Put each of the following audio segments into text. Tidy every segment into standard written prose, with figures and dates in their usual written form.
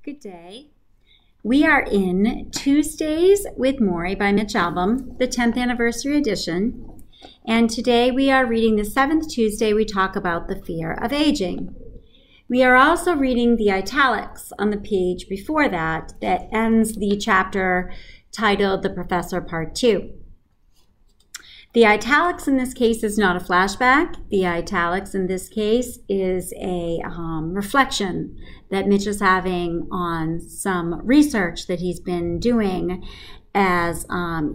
Good day. We are in Tuesdays with Morrie by Mitch album, the 10th anniversary edition. And today we are reading the 7th Tuesday we talk about the fear of aging. We are also reading the italics on the page before that ends the chapter titled The Professor Part 2. The italics in this case is not a flashback. The italics in this case is a reflection that Mitch is having on some research that he's been doing as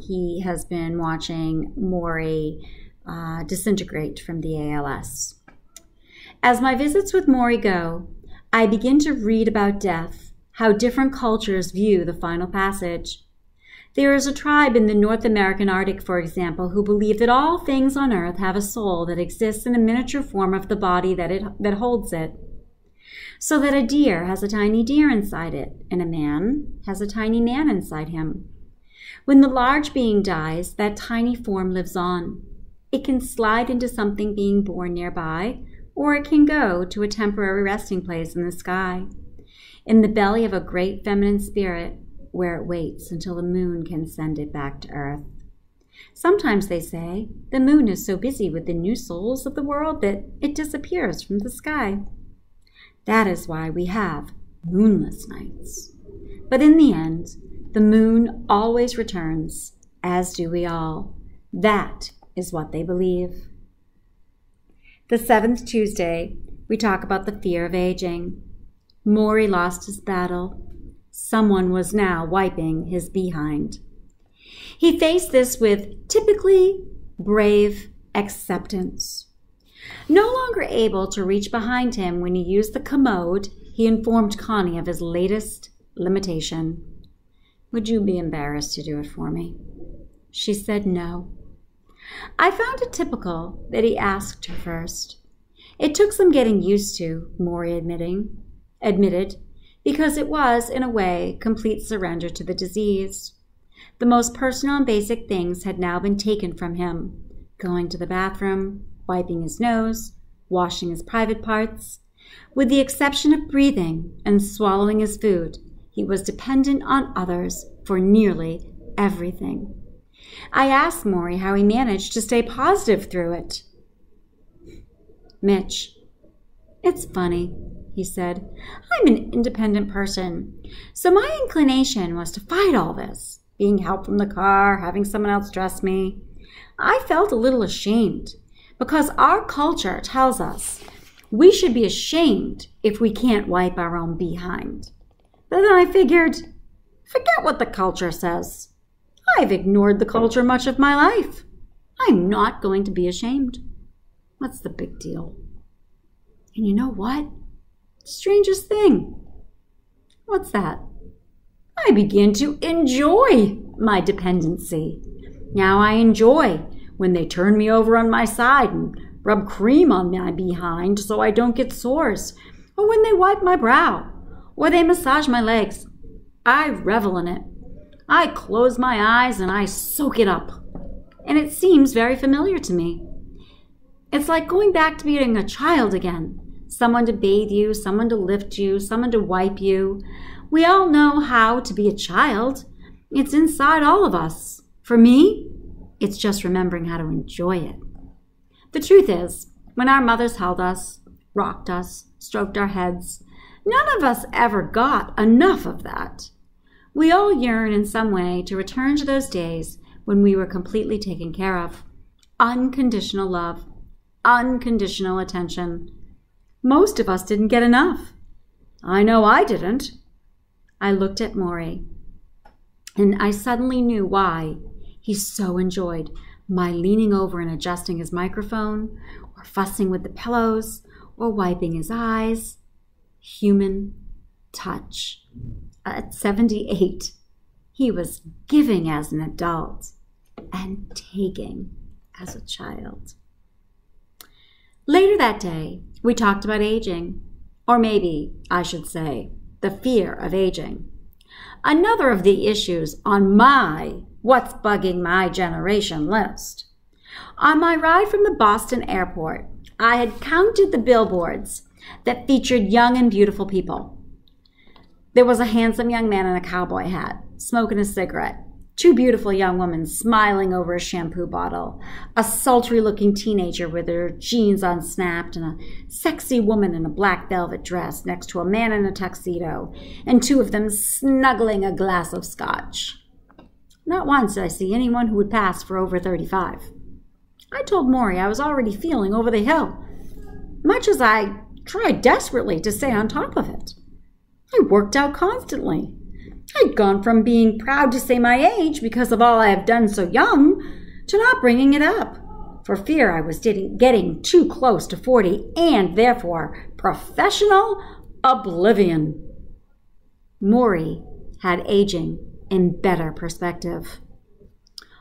he has been watching Morrie disintegrate from the ALS. As my visits with Morrie go, I begin to read about death, how different cultures view the final passage. There is a tribe in the North American Arctic, for example, who believe that all things on earth have a soul that exists in a miniature form of the body that holds it. So that a deer has a tiny deer inside it, and a man has a tiny man inside him. When the large being dies, that tiny form lives on. It can slide into something being born nearby, or it can go to a temporary resting place in the sky, in the belly of a great feminine spirit, where it waits until the moon can send it back to earth. Sometimes, they say, the moon is so busy with the new souls of the world that it disappears from the sky. That is why we have moonless nights. But in the end, the moon always returns, as do we all. That is what they believe. The 7th Tuesday, we talk about the fear of aging. Morrie lost his battle. Someone was now wiping his behind. He faced this with typically brave acceptance. No longer able to reach behind him when he used the commode, he informed Connie of his latest limitation. "Would you be embarrassed to do it for me?" She said no. I found it typical that he asked her first. It took some getting used to, Morrie admitted, because it was, in a way, complete surrender to the disease. The most personal and basic things had now been taken from him: going to the bathroom, wiping his nose, washing his private parts. With the exception of breathing and swallowing his food, he was dependent on others for nearly everything. I asked Morrie how he managed to stay positive through it. "Mitch, it's funny," he said. "I'm an independent person, so my inclination was to fight all this, being helped from the car, having someone else dress me. I felt a little ashamed, because our culture tells us we should be ashamed if we can't wipe our own behind. But then I figured, forget what the culture says. I've ignored the culture much of my life. I'm not going to be ashamed. What's the big deal?" And you know what? Strangest thing. What's that? I began to enjoy my dependency. Now I enjoy when they turn me over on my side and rub cream on my behind so I don't get sores, or when they wipe my brow, or they massage my legs. I revel in it. I close my eyes and I soak it up. And it seems very familiar to me. It's like going back to being a child again. Someone to bathe you, someone to lift you, someone to wipe you. We all know how to be a child. It's inside all of us. For me, it's just remembering how to enjoy it. The truth is, when our mothers held us, rocked us, stroked our heads, none of us ever got enough of that. We all yearn in some way to return to those days when we were completely taken care of. Unconditional love, unconditional attention. Most of us didn't get enough. I know I didn't. I looked at Morrie, and I suddenly knew why he so enjoyed my leaning over and adjusting his microphone, or fussing with the pillows, or wiping his eyes. Human touch. At 78, he was giving as an adult and taking as a child. Later that day, we talked about aging, or maybe I should say, the fear of aging. Another of the issues on my What's Bugging My Generation list. On my ride from the Boston airport, I had counted the billboards that featured young and beautiful people. There was a handsome young man in a cowboy hat, smoking a cigarette. Two beautiful young women smiling over a shampoo bottle. A sultry-looking teenager with her jeans unsnapped, and a sexy woman in a black velvet dress next to a man in a tuxedo, and two of them snuggling a glass of scotch. Not once did I see anyone who would pass for over 35. I told Morrie I was already feeling over the hill, much as I tried desperately to stay on top of it. I worked out constantly. I'd gone from being proud to say my age because of all I have done so young to not bringing it up, for fear I was getting too close to 40 and, therefore, professional oblivion. Morrie had aging in better perspective.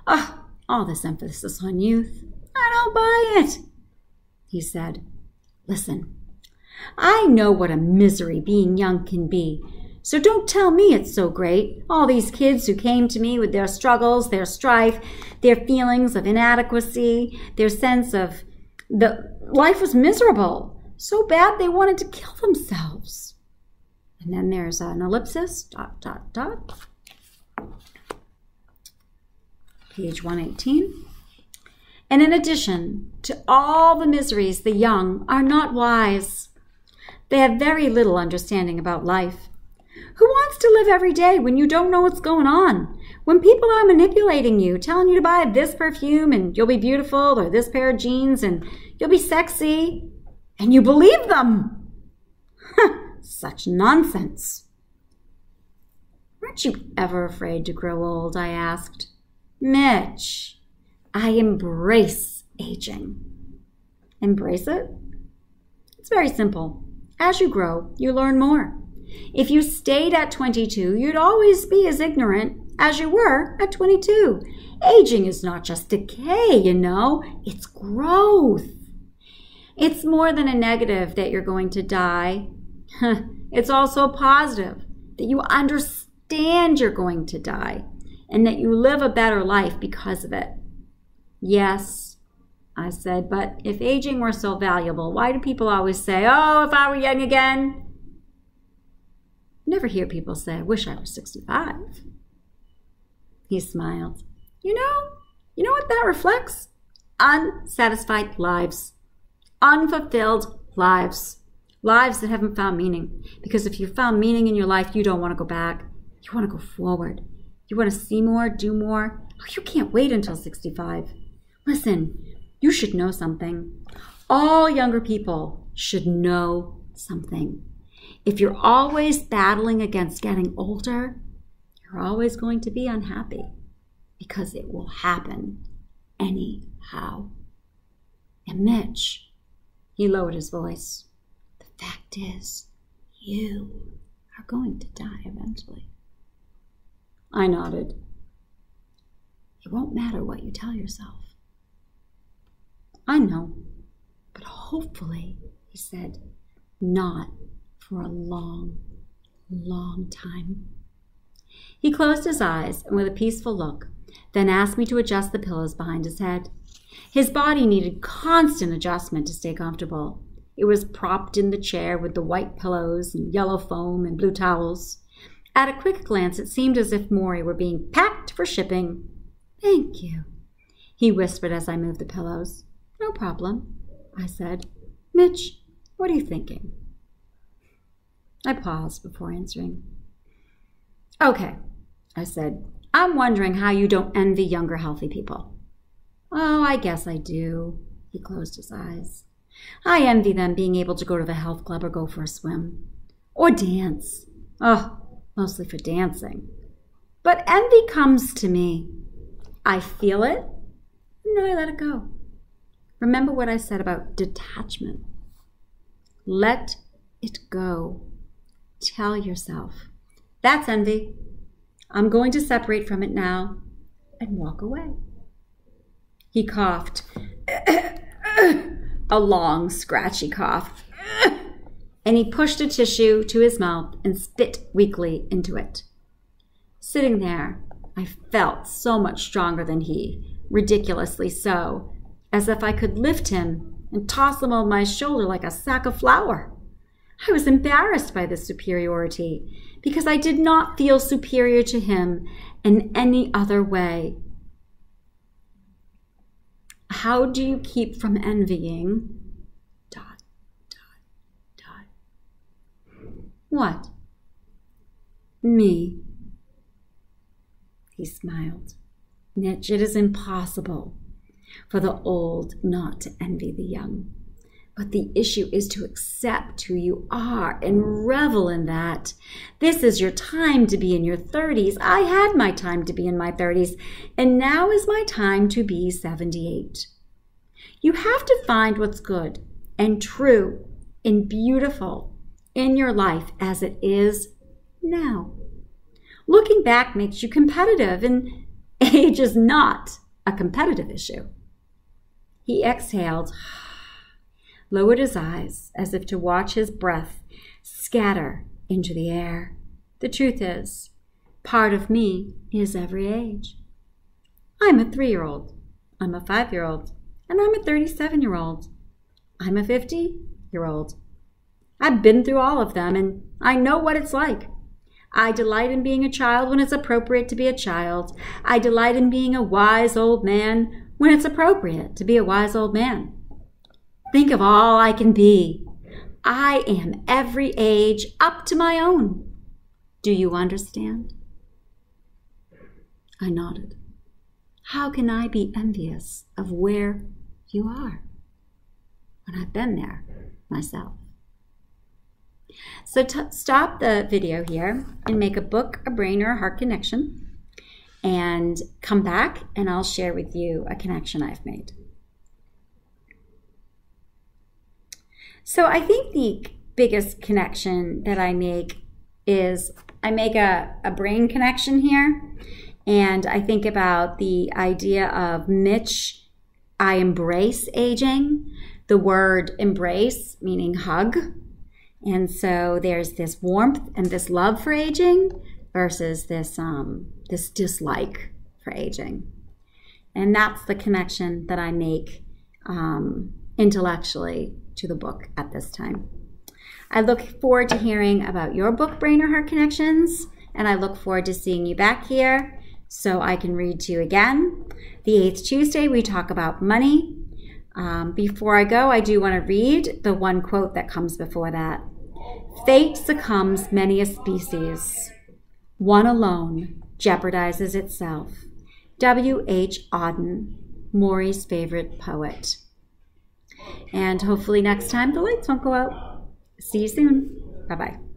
All this emphasis on youth. I don't buy it, he said. Listen, I know what a misery being young can be, so don't tell me it's so great. All these kids who came to me with their struggles, their strife, their feelings of inadequacy, their sense of the life was miserable, so bad they wanted to kill themselves. And then there's an ellipsis, ... Page 118. And in addition to all the miseries, the young are not wise. They have very little understanding about life. Who wants to live every day when you don't know what's going on? When people are manipulating you, telling you to buy this perfume and you'll be beautiful, or this pair of jeans and you'll be sexy, and you believe them. Such nonsense. Aren't you ever afraid to grow old? I asked. Mitch, I embrace aging. Embrace it? It's very simple. As you grow, you learn more. If you stayed at 22, you'd always be as ignorant as you were at 22. Aging is not just decay, you know. It's growth. It's more than a negative that you're going to die. It's also a positive that you understand you're going to die and that you live a better life because of it. Yes, I said, but if aging were so valuable, why do people always say, oh, if I were young again? Never hear people say, I wish I was 65. He smiled. You know what that reflects? Unsatisfied lives. Unfulfilled lives. Lives that haven't found meaning. Because if you found meaning in your life, you don't want to go back. You want to go forward. You want to see more, do more. Oh, you can't wait until 65. Listen, you should know something. All younger people should know something. If you're always battling against getting older, you're always going to be unhappy because it will happen anyhow. And Mitch, he lowered his voice. The fact is, you are going to die eventually. I nodded. It won't matter what you tell yourself. I know, but hopefully, he said, not for a long, long time. He closed his eyes and with a peaceful look, then asked me to adjust the pillows behind his head. His body needed constant adjustment to stay comfortable. It was propped in the chair with the white pillows and yellow foam and blue towels. At a quick glance, it seemed as if Morrie were being packed for shipping. Thank you, he whispered as I moved the pillows. No problem, I said. Mitch, what are you thinking? I paused before answering. Okay, I said. I'm wondering how you don't envy younger, healthy people. Oh, I guess I do. He closed his eyes. I envy them being able to go to the health club or go for a swim. Or dance. Oh, mostly for dancing. But envy comes to me. I feel it, and then I let it go. Remember what I said about detachment. Let it go. Tell yourself, that's envy. I'm going to separate from it now and walk away. He coughed. A long, scratchy cough. And he pushed a tissue to his mouth and spit weakly into it. Sitting there, I felt so much stronger than he, ridiculously so, as if I could lift him and toss him over my shoulder like a sack of flour. I was embarrassed by this superiority because I did not feel superior to him in any other way. How do you keep from envying ... What? Me. He smiled. Mitch, it is impossible for the old not to envy the young. But the issue is to accept who you are and revel in that. This is your time to be in your 30s. I had my time to be in my 30s, and now is my time to be 78. You have to find what's good and true and beautiful in your life as it is now. Looking back makes you competitive, and age is not a competitive issue. He exhaled, lowered his eyes as if to watch his breath scatter into the air. The truth is, part of me is every age. I'm a 3-year-old, I'm a 5-year-old, and I'm a 37-year-old. I'm a 50-year-old. I've been through all of them, and I know what it's like. I delight in being a child when it's appropriate to be a child. I delight in being a wise old man when it's appropriate to be a wise old man. Think of all I can be. I am every age up to my own. Do you understand? I nodded. How can I be envious of where you are when I've been there myself? So stop the video here and make a book, a brain, or a heart connection, and come back and I'll share with you a connection I've made. So I think the biggest connection that I make is I make a brain connection here, and I think about the idea of Mitch. I embrace aging, the word embrace meaning hug. And so there's this warmth and this love for aging versus this dislike for aging. And that's the connection that I make intellectually to the book at this time. I look forward to hearing about your book, Brain or Heart Connections, and I look forward to seeing you back here so I can read to you again. The 8th Tuesday, we talk about money. Before I go, I do want to read the one quote that comes before that. Fate succumbs many a species. One alone jeopardizes itself. W.H. Auden, Morrie's favorite poet. And hopefully next time the lights won't go out. See you soon. Bye-bye.